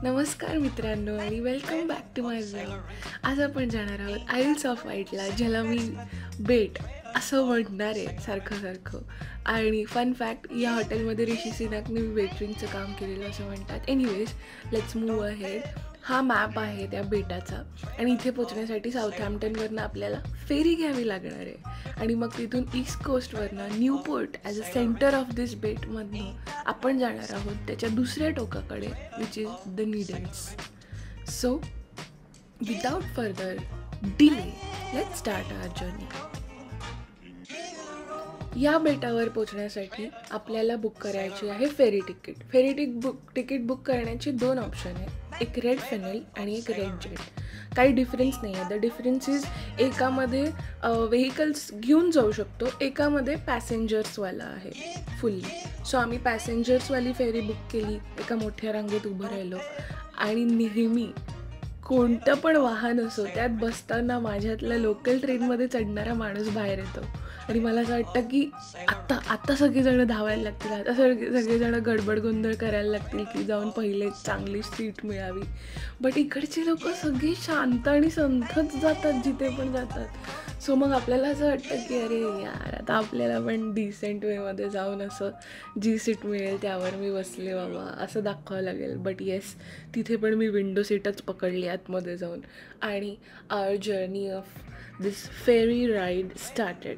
नमस्कार मित्रांनो आणि welcome back to my vlog. आज आपण जाणार आहोत आईल्स ऑफ वाईटला, ज्याला मी बेट असं म्हणणार आहे सारखं. आणि फन फॅक्ट, या हॉटेलमध्ये ऋषी सिनाकने वेटरिंगचं काम केलेलं असं म्हणतात. Anyways, let's move ahead. हा मॅप आहे त्या बेटाचा आणि इथे पोचण्यासाठी साऊथहॅम्प्टनवरनं आपल्याला फेरी घ्यावी लागणार आहे आणि मग तिथून ईस्ट कोस्टवरनं Newport as a centre of this बेटमधनं आपण जाणार आहोत त्याच्या दुसऱ्या टोकाकडे, which is the Needles. So without further delay, let's start our journey. या बेटावर पोचण्यासाठी आपल्याला बुक करायची आहे फेरी तिकीट बुक करण्याचे दोन ऑप्शन आहेत, एक रेड फेनल आणि एक रेड जेट. काही डिफरन्स नाही आहे. द डिफरन्स इज एकामध्ये व्हेकल्स घेऊन जाऊ शकतो, एकामध्ये पॅसेंजर्सवाला आहे फुल्ली. सो आम्ही पॅसेंजर्सवाली फेरी बुक केली, एका मोठ्या रांगेत उभं राहिलो आणि नेहमी कोणतं पण वाहन असो त्यात बसताना माझ्यातला लोकल ट्रेनमध्ये चढणारा माणूस बाहेर येतो आणि मला असं वाटतं की आत्ता सगळेजणं धावायला लागतील, आता सगळेजणं गडबड गोंधळ करायला लागतील की जाऊन पहिले चांगली सीट मिळावी. बट इकडचे लोक सगळे शांत आणि संथच जातात जिथे पण जातात. सो मग आपल्याला असं वाटतं की अरे यार, आता आपल्याला पण डिसेंट वेमध्ये जाऊन असं जी सीट मिळेल त्यावर मी बसले बाबा असं दाखवावं लागेल. बट येस, तिथे पण मी विंडो सीटच पकडली आतमध्ये जाऊन आणि our journey of this ferry ride started.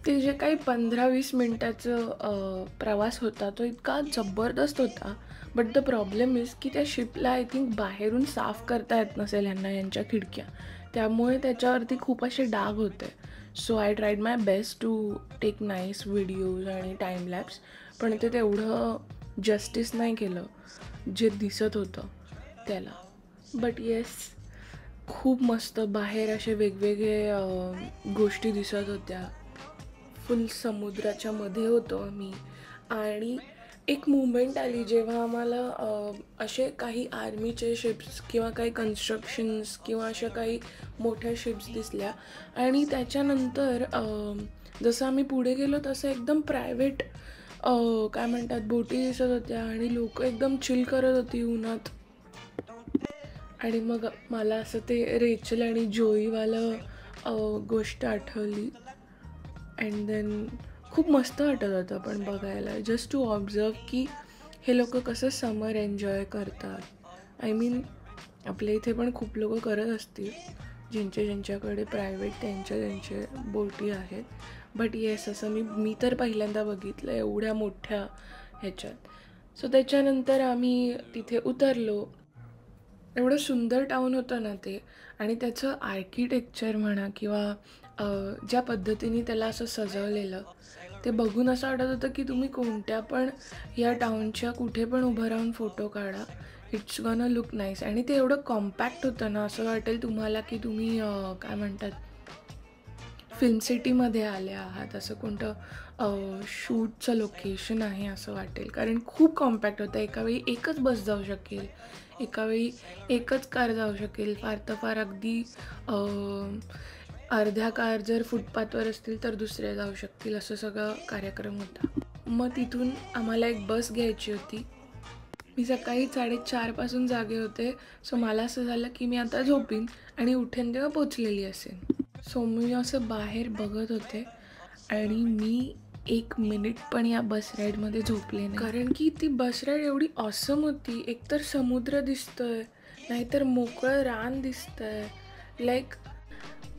ते जे काही 15-20 मिनटाचं प्रवास होता तो इतका जबरदस्त होता. बट द प्रॉब्लेम इज की त्या शिपला आय थिंक बाहेरून साफ करता येत नसेल यांच्या खिडक्या, त्यामुळे त्याच्यावरती खूप असे डाग होते. So I tried my best to take nice videos आणि टाईम लॅप्स, पण ते तेवढं जस्टिस नाही केलं जे दिसत होतं त्याला. बट येस, खूप मस्त बाहेर असे वेगवेगळे गोष्टी दिसत होत्या. फुल समुद्राच्या मध्ये होतो आम्ही आणि एक मुवमेंट आली जेव्हा आम्हाला असे काही आर्मीचे शिप्स किंवा काही कन्स्ट्रक्शन्स किंवा अशा काही मोठ्या शिप्स दिसल्या आणि त्याच्यानंतर जसं आम्ही पुढे गेलो तसं एकदम प्रायव्हेट काय म्हणतात बोटी दिसत होत्या आणि लोक एकदम चिल करत होती उन्हात. आणि मग मला असं ते रेचल आणि जोईवालं गोष्ट आठवली. अँड देन खूप मस्त वाटत होतं पण बघायला, जस्ट टू ऑब्झर्व की हे लोक कसं समर एन्जॉय करतात. आय मीन आपल्या इथे पण खूप लोक करत असतील ज्यांच्याकडे प्रायव्हेट त्यांचे बोटी आहेत. बट येस, असं मी तर पहिल्यांदा बघितलं एवढ्या मोठ्या ह्याच्यात. सो त्याच्यानंतर आम्ही तिथे उतरलो. एवढं सुंदर टाऊन होतं ना ते, आणि त्याचं आर्किटेक्चर म्हणा किंवा ज्या पद्धतीने त्याला असं सजवलेलं ते बघून असं वाटत होतं की तुम्ही कोणत्या पण या टाऊनच्या कुठे पण उभं राहून फोटो काढा, it's gone a look nice. आणि ते एवढं कॉम्पॅक्ट होतं ना, असं वाटेल तुम्हाला की तुम्ही काय म्हणतात फिल्म सिटीमध्ये आले आहात, असं कोणतं शूटचं लोकेशन आहे असं वाटेल, कारण खूप कॉम्पॅक्ट होतं. एकावेळी एकच बस जाऊ शकेल, एकावेळी एकच कार जाऊ शकेल, फार तर फार अगदी अर्ध्या कार जर फुटपाथवर असतील तर दुसऱ्या जाऊ शकतील, असं सगळं कार्यक्रम होता. मग तिथून आम्हाला एक बस घ्यायची होती. मी सकाळी 4:30 जागे होते. सो मला असं झालं की मी आता झोपीन आणि उठेन तेव्हा पोचलेली असेल. सो मी असं बाहेर बघत होते आणि मी 1 मिनिट पण या बस राईडमध्ये झोपले नाही, कारण की ती बस राईड एवढी ऑसम होती. एकतर समुद्र दिसतोय, नाहीतर मोकळं रान दिसतंय लाईक.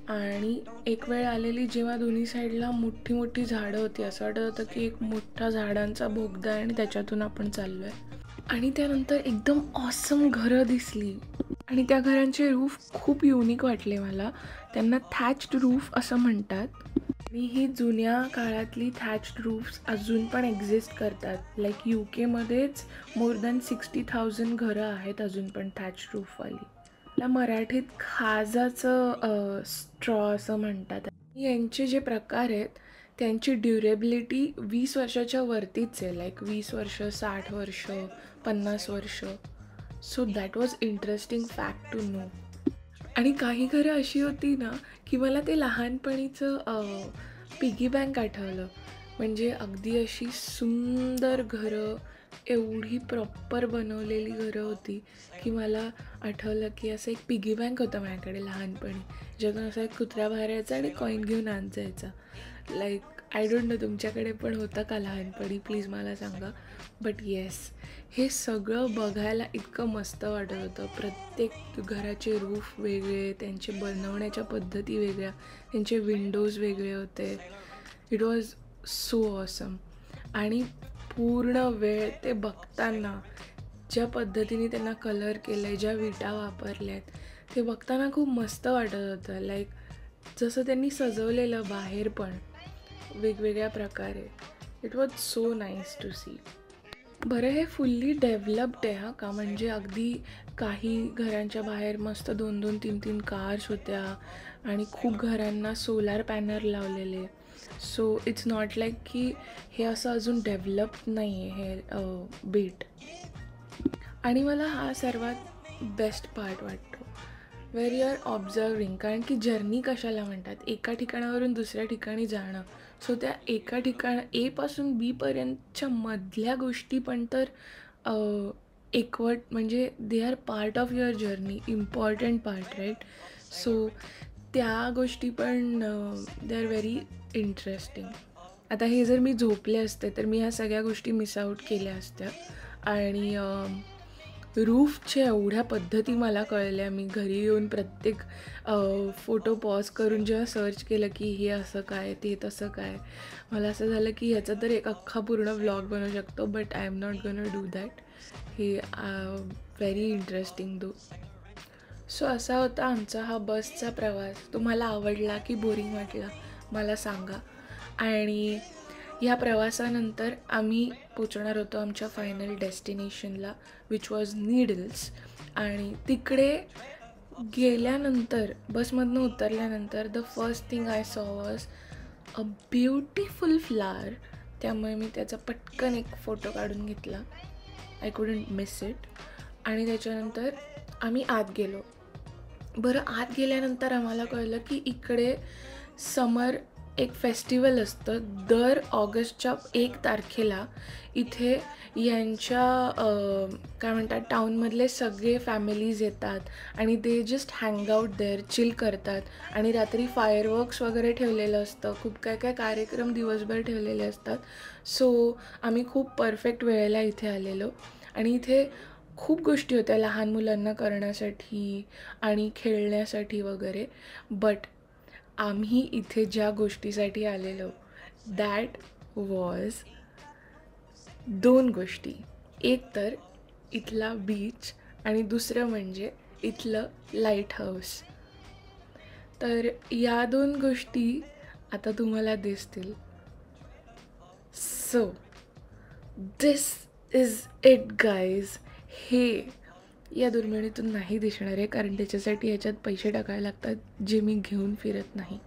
आणि एक वेळ आलेली जेव्हा दोन्ही साईडला मोठी मोठी झाडं होती, असं वाटत होतं की एक मोठा झाडांचा बोगदा आहे आणि त्याच्यातून आपण चाललो आहे. आणि त्यानंतर एकदम ऑसम घरं दिसली आणि त्या घरांचे रूफ खूप युनिक वाटले मला. त्यांना थॅच्ड रूफ असं म्हणतात आणि ही जुन्या काळातली थॅच्ड रूफ्स अजून पण एक्झिस्ट करतात. लाईक UKमध्येच मोर दॅन 60,000 घरं आहेत अजून पण थॅच्ड रूफवाली. त्या मराठीत खाजाचं स्ट्रॉ असं म्हणतात. यांचे जे प्रकार आहेत त्यांची ड्युरेबिलिटी 20 वर्षाच्या वरतीच आहे, लाईक 20 वर्ष, 60 वर्ष, 50 वर्ष. So that was interesting fact to know. आणि काही घरं अशी होती ना की मला ते लहानपणीचं पिगी बँक आठवलं. म्हणजे अगदी अशी सुंदर घरं, एवढी प्रॉपर बनवलेली घरं होती की मला आठवलं की असं एक पिगी बँक होतं माझ्याकडे लहानपणी, ज्यातून असा एक कुत्रा बाहेर यायचा आणि कॉईन घेऊन आत जायचा. लाईक आय डोंट नो तुमच्याकडे पण होतं का लहानपणी, प्लीज मला सांगा. बट येस, हे सगळं बघायला इतकं मस्त वाटत होतं. प्रत्येक घराचे रूफ वेगळे, त्यांचे बनवण्याच्या पद्धती वेगळ्या, त्यांचे विंडोज वेगळे होते. It was so awesome. आणि पूर्ण वेळ ते बघताना, ज्या पद्धतीने त्यांना कलर केलं आहे, ज्या विटा वापरल्या आहेत, ते बघताना खूप मस्त वाटत होतं. लाईक जसं त्यांनी सजवलेलं बाहेर पण वेगवेगळ्या प्रकारे. It was so nice to see. बरं, हे फुल्ली डेव्हलप्ड आहे का, म्हणजे अगदी काही घरांच्या बाहेर मस्त 2-2, 3-3 कार्स होत्या आणि खूप घरांना सोलार पॅनल लावलेले. सो इट्स नॉट लाईक की हे असं अजून डेव्हलप्ड नाही आहे हे बीट. आणि मला हा सर्वात बेस्ट पार्ट वाटतो, वेर यू आर ऑब्झर्विंग. कारण की जर्नी कशाला म्हणतात, एका ठिकाणावरून दुसऱ्या ठिकाणी जाणं. सो त्या एका एपासून बीपर्यंतच्या मधल्या गोष्टी पण तर एकवट, म्हणजे they are part of your journey, important part, right. So त्या गोष्टी पण दे आर व्हेरी इंटरेस्टिंग. आता हे जर मी झोपले असते तर मी ह्या सगळ्या गोष्टी मिस आऊट केल्या असत्या. आणि रूफच्या एवढ्या पद्धती मला कळल्या. मी घरी येऊन प्रत्येक फोटो पॉज करून जेव्हा सर्च केलं की हे असं काय, ते तसं काय, मला असं झालं की ह्याचा तर एक अख्खा पूर्ण व्लॉग बनवू शकतो. But I am not gonna do that. हे व्हेरी इंटरेस्टिंग दो. सो असा होता आमचा हा बसचा प्रवास. तुम्हाला आवडला की बोरिंग वाटला मला सांगा. आणि ह्या प्रवासानंतर आम्ही पोचणार होतो आमच्या फायनल डेस्टिनेशनला, विच वॉज नीडल्स. आणि तिकडे गेल्यानंतर, बसमधनं उतरल्यानंतर, the first thing I saw was a beautiful flower. त्यामुळे मी त्याचा पटकन एक फोटो काढून घेतला. I couldn't miss it. आणि त्याच्यानंतर आम्ही आत गेलो. बरं, आत गेल्यानंतर आम्हाला कळलं की इकडे समर एक फेस्टिवल असतं दर ऑगस्टच्या 1 तारखेला. इथे यांच्या काय म्हणतात, टाऊनमधले सगळे फॅमिलीज येतात आणि ते just hang out there, chill करतात. आणि रात्री फायरवर्क्स वगैरे ठेवलेलं असतं, खूप काय काय कार्यक्रम दिवसभर ठेवलेले असतात. सो आम्ही खूप परफेक्ट वेळेला इथे आलेलो. आणि इथे खूप गोष्टी होत्या लहान मुलांना करण्यासाठी आणि खेळण्यासाठी वगैरे. बट आम्ही इथे ज्या गोष्टीसाठी आलेलो, दॅट वॉज 2 गोष्टी. एक तर इथला बीच आणि दुसरं म्हणजे इथलं लाईट हाऊस. तर या 2 गोष्टी आता तुम्हाला दिसतील. So this is it guys. हे या दुर्मिणीतून नाही दिसणार आहे, कारण त्याच्यासाठी ह्याच्यात पैसे टाकायला लागतात, जे मी घेऊन फिरत नाही.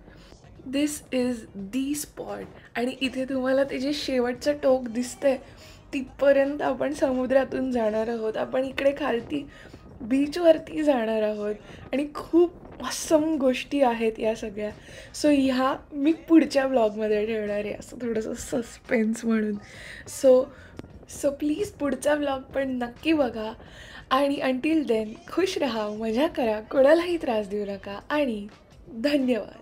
दिस इज दी स्पॉट. आणि इथे तुम्हाला ते जे शेवटचं टोक दिसतंय, तिथपर्यंत आपण समुद्रातून जाणार आहोत. आपण इकडे खालती बीचवरती जाणार आहोत आणि खूप ऑसम गोष्टी आहेत या सगळ्या. सो ह्या मी पुढच्या ब्लॉगमध्ये ठेवणार आहे, असं थोडंसं सस्पेन्स म्हणून. सो प्लीज पुढचा ब्लॉग पण नक्की बघा. आणि अंटिल देन खुश राहा, मजा करा, कोणालाही त्रास देऊ नका आणि धन्यवाद.